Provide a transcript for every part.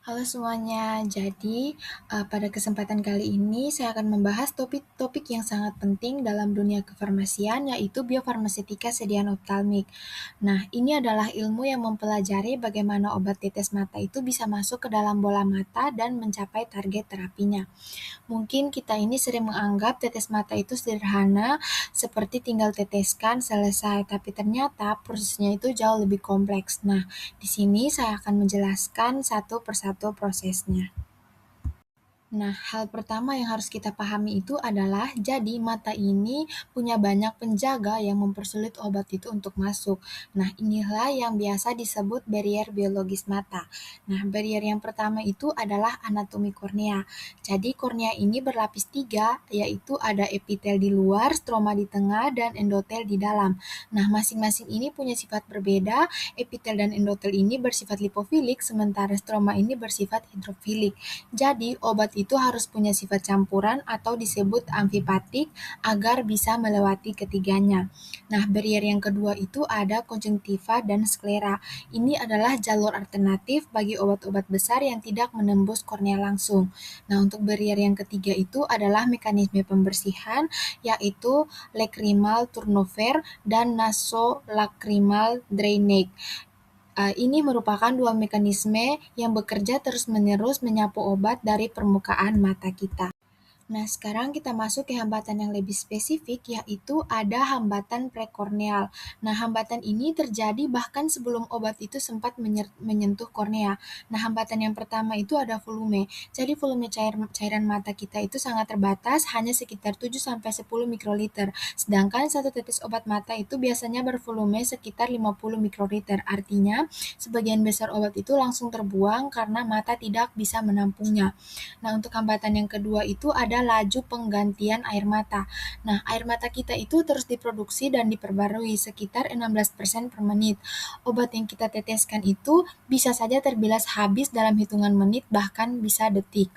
Halo semuanya, jadi pada kesempatan kali ini saya akan membahas topik-topik yang sangat penting dalam dunia kefarmasian, yaitu biofarmasetika sediaan optalmik. Nah, ini adalah ilmu yang mempelajari bagaimana obat tetes mata itu bisa masuk ke dalam bola mata dan mencapai target terapinya. Mungkin kita ini sering menganggap tetes mata itu sederhana, seperti tinggal teteskan, selesai, tapi ternyata prosesnya itu jauh lebih kompleks. Nah, di sini saya akan menjelaskan satu persatu prosesnya. Nah, hal pertama yang harus kita pahami itu adalah jadi mata ini punya banyak penjaga yang mempersulit obat itu untuk masuk. Nah, inilah yang biasa disebut barrier biologis mata. Nah, barrier yang pertama itu adalah anatomi kornea. Jadi, kornea ini berlapis tiga, yaitu ada epitel di luar, stroma di tengah, dan endotel di dalam. Nah, masing-masing ini punya sifat berbeda. Epitel dan endotel ini bersifat lipofilik, sementara stroma ini bersifat hidrofilik. Jadi, obat itu harus punya sifat campuran atau disebut amfipatik agar bisa melewati ketiganya. Nah, barrier yang kedua itu ada konjungtiva dan sklera. Ini adalah jalur alternatif bagi obat-obat besar yang tidak menembus kornea langsung. Nah, untuk barrier yang ketiga itu adalah mekanisme pembersihan, yaitu lacrimal turnover dan nasolacrimal drainage. Ini merupakan dua mekanisme yang bekerja terus-menerus menyapu obat dari permukaan mata kita. Nah, sekarang kita masuk ke hambatan yang lebih spesifik, yaitu ada hambatan prekorneal. Nah, hambatan ini terjadi bahkan sebelum obat itu sempat menyentuh kornea. Nah, hambatan yang pertama itu ada volume. Jadi, volume cairan mata kita itu sangat terbatas, hanya sekitar 7-10 mikroliter. Sedangkan satu tetes obat mata itu biasanya bervolume sekitar 50 mikroliter. Artinya, sebagian besar obat itu langsung terbuang karena mata tidak bisa menampungnya. Nah, untuk hambatan yang kedua itu ada laju penggantian air mata. Nah, air mata kita itu terus diproduksi dan diperbarui sekitar 16% per menit. Obat yang kita teteskan itu bisa saja terbilas habis dalam hitungan menit, bahkan bisa detik.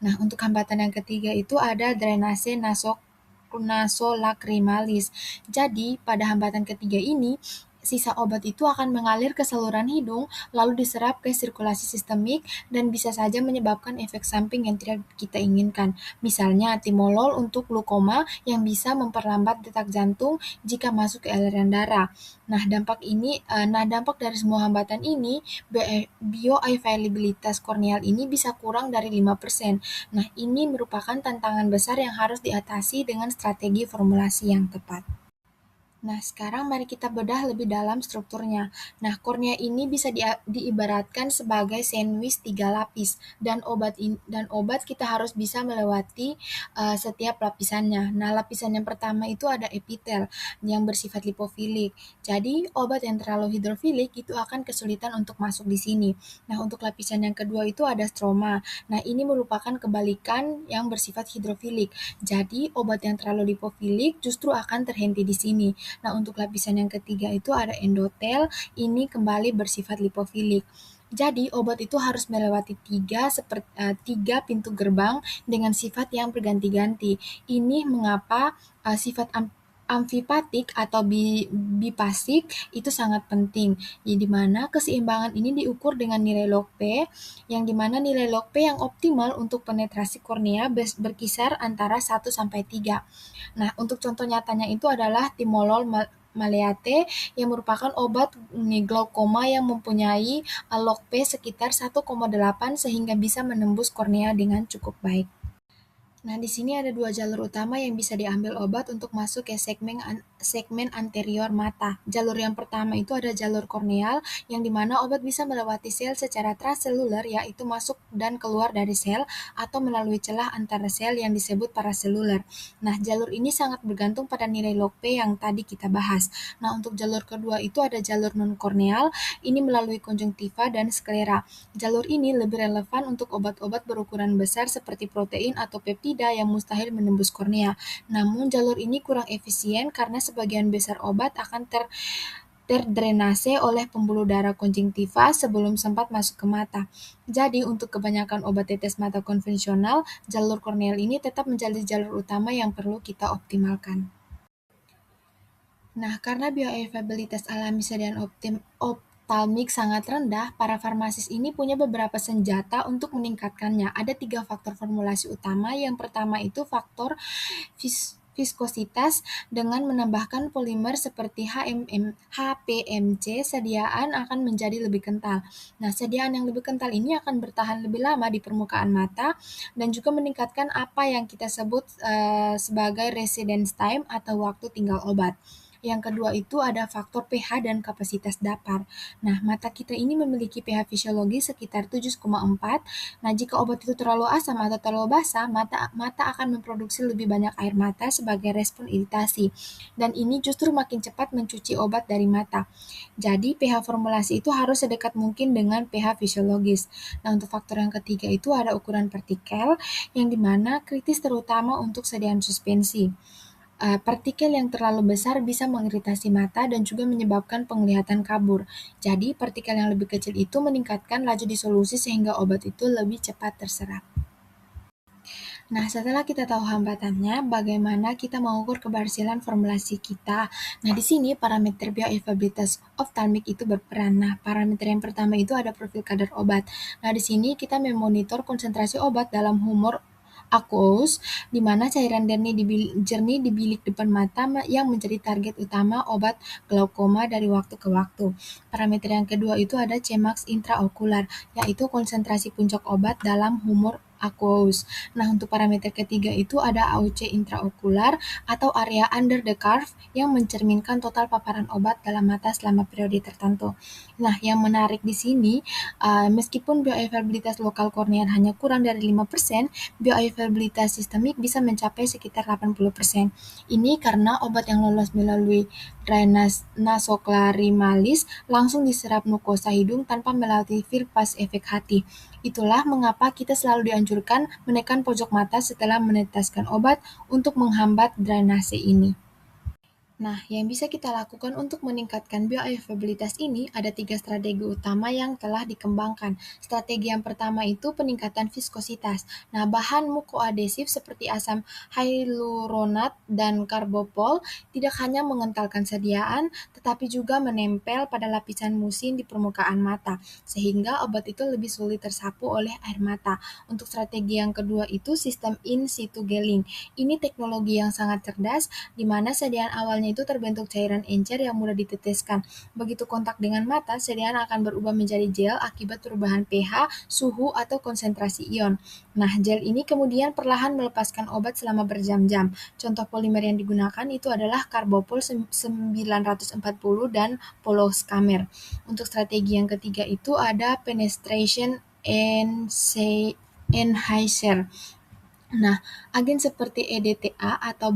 Nah, untuk hambatan yang ketiga itu ada drainase nasolacrimalis. Jadi, pada hambatan ketiga ini, sisa obat itu akan mengalir ke saluran hidung, lalu diserap ke sirkulasi sistemik, dan bisa saja menyebabkan efek samping yang tidak kita inginkan. Misalnya, timolol untuk glukoma yang bisa memperlambat detak jantung jika masuk ke aliran darah. Dampak dari semua hambatan ini, bioavailabilitas korneal ini bisa kurang dari 5%. Nah, ini merupakan tantangan besar yang harus diatasi dengan strategi formulasi yang tepat. Nah, sekarang mari kita bedah lebih dalam strukturnya. Nah, kornea ini bisa diibaratkan sebagai sandwich 3 lapis, dan obat kita harus bisa melewati setiap lapisannya. Nah, lapisan yang pertama itu ada epitel yang bersifat lipofilik. Jadi, obat yang terlalu hidrofilik itu akan kesulitan untuk masuk di sini. Nah, untuk lapisan yang kedua itu ada stroma. Nah, ini merupakan kebalikan yang bersifat hidrofilik. Jadi, obat yang terlalu lipofilik justru akan terhenti di sini. Nah, untuk lapisan yang ketiga itu ada endotel, ini kembali bersifat lipofilik. Jadi, obat itu harus melewati tiga pintu gerbang dengan sifat yang berganti-ganti. Ini mengapa sifat amfipatik atau bipasik itu sangat penting. Di mana keseimbangan ini diukur dengan nilai log P, yang dimana nilai log P yang optimal untuk penetrasi kornea berkisar antara 1-3. Nah, untuk contoh nyatanya itu adalah timolol maleate yang merupakan obat glaukoma yang mempunyai log P sekitar 1,8 sehingga bisa menembus kornea dengan cukup baik. Nah, di sini ada dua jalur utama yang bisa diambil obat untuk masuk ke segmen anterior mata. Jalur yang pertama itu ada jalur korneal, yang dimana obat bisa melewati sel secara transseluler, yaitu masuk dan keluar dari sel, atau melalui celah antara sel yang disebut paraseluler. Nah, jalur ini sangat bergantung pada nilai log P yang tadi kita bahas. Nah, untuk jalur kedua itu ada jalur non-korneal, ini melalui konjungtiva dan sklera. Jalur ini lebih relevan untuk obat-obat berukuran besar seperti protein atau peptida yang mustahil menembus kornea. Namun, jalur ini kurang efisien karena sebagian besar obat akan terdrainase oleh pembuluh darah konjungtiva sebelum sempat masuk ke mata. Jadi, untuk kebanyakan obat tetes mata konvensional, jalur korneal ini tetap menjadi jalur utama yang perlu kita optimalkan. Nah, karena bioavailabilitas alami sediaan optalmik sangat rendah, para farmasis ini punya beberapa senjata untuk meningkatkannya. Ada 3 faktor formulasi utama. Yang pertama itu faktor viskositas. Dengan menambahkan polimer seperti HPMC, sediaan akan menjadi lebih kental. Nah, sediaan yang lebih kental ini akan bertahan lebih lama di permukaan mata dan juga meningkatkan apa yang kita sebut sebagai residence time atau waktu tinggal obat. Yang kedua itu ada faktor pH dan kapasitas dapar. Nah, mata kita ini memiliki pH fisiologis sekitar 7,4. Nah, jika obat itu terlalu asam atau terlalu basah, mata akan memproduksi lebih banyak air mata sebagai respon iritasi. Dan ini justru makin cepat mencuci obat dari mata. Jadi, pH formulasi itu harus sedekat mungkin dengan pH fisiologis. Nah, untuk faktor yang ketiga itu ada ukuran partikel, yang dimana kritis terutama untuk sediaan suspensi. Partikel yang terlalu besar bisa mengiritasi mata dan juga menyebabkan penglihatan kabur. Jadi, partikel yang lebih kecil itu meningkatkan laju disolusi sehingga obat itu lebih cepat terserap. Nah, setelah kita tahu hambatannya, bagaimana kita mengukur keberhasilan formulasi kita. Nah, di sini parameter bioavailabilitas optalmik itu berperan. Nah, parameter yang pertama itu ada profil kadar obat. Nah, di sini kita memonitor konsentrasi obat dalam humor aqueous, di mana cairan jernih di bilik depan mata yang menjadi target utama obat glaukoma dari waktu ke waktu. Parameter yang kedua itu ada Cmax intraokular, yaitu konsentrasi puncak obat dalam humor aqueous. Nah, untuk parameter ketiga itu ada AUC intraokular atau area under the curve yang mencerminkan total paparan obat dalam mata selama periode tertentu. Nah, yang menarik di sini, meskipun bioavailabilitas lokal kornea hanya kurang dari 5%, bioavailabilitas sistemik bisa mencapai sekitar 80%. Ini karena obat yang lolos melalui drainase nasoclarymalis langsung diserap mukosa hidung tanpa melalui filtrasi efek hati. Itulah mengapa kita selalu dianjurkan menekan pojok mata setelah meneteskan obat untuk menghambat drainase ini. Nah, yang bisa kita lakukan untuk meningkatkan bioavailabilitas ini ada 3 strategi utama yang telah dikembangkan. Strategi yang pertama itu peningkatan viskositas. Nah, bahan mukoadesif seperti asam hyaluronat dan karbopol tidak hanya mengentalkan sediaan, tetapi juga menempel pada lapisan musin di permukaan mata, sehingga obat itu lebih sulit tersapu oleh air mata. Untuk strategi yang kedua itu sistem in situ gelling. Ini teknologi yang sangat cerdas, di mana sediaan awalnya itu terbentuk cairan encer yang mudah diteteskan. Begitu kontak dengan mata, sediaan akan berubah menjadi gel akibat perubahan pH, suhu, atau konsentrasi ion. Nah, gel ini kemudian perlahan melepaskan obat selama berjam-jam. Contoh polimer yang digunakan itu adalah karbopol 940 dan poloskamer. Untuk strategi yang ketiga itu ada penetration enhancer. Nah, agen seperti EDTA atau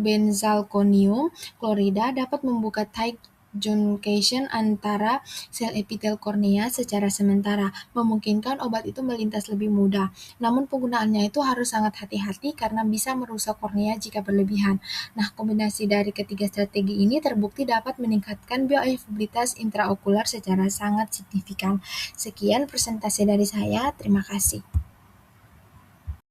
benzalkonium klorida dapat membuka tight junction antara sel epitel kornea secara sementara, memungkinkan obat itu melintas lebih mudah. Namun penggunaannya itu harus sangat hati-hati karena bisa merusak kornea jika berlebihan. Nah, kombinasi dari ketiga strategi ini terbukti dapat meningkatkan bioavailabilitas intraokular secara sangat signifikan. Sekian presentasi dari saya, terima kasih.